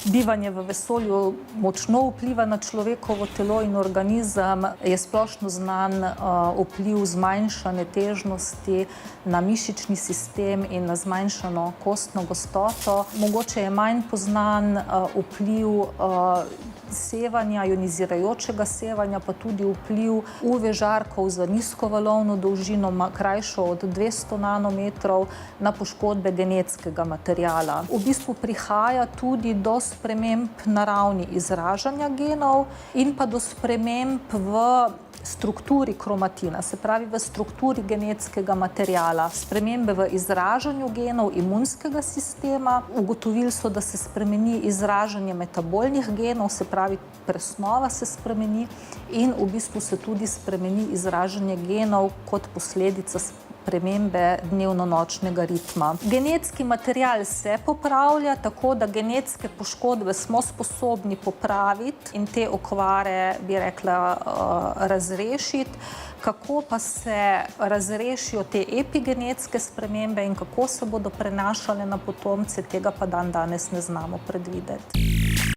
Bivanje v vesolju močno vpliva na človekovo telo in organizem. Je splošno znan vpliv zmanjšane težnosti na mišični sistem in na zmanjšano kostno gostoto. Mogoče je manj poznan vpliv sevanja, ionizirajočega sevanja, pa tudi vpliv UV žarkov za nizko valovno dolžino, krajšo od 200 nanometrov, na poškodbe genetskega materiala. V bistvu prihaja tudi do sprememb na ravni izražanja genov in pa do sprememb v strukturi kromatina, se pravi v strukturi genetskega materiala. Spremembe v izražanju genov imunskega sistema. Ugotovili so, da se spremeni izražanje metabolnih genov, se pravi presnova se spremeni in v bistvu se tudi spremeni izražanje genov kot posledica spremembe dnevno-nočnega ritma. Genetski material se popravlja, tako da genetske poškodbe smo sposobni popraviti in te okvare, bi rekla, razrešiti. Kako pa se razrešijo te epigenetske spremembe in kako se bodo prenašale na potomce, tega pa danes ne znamo predvideti.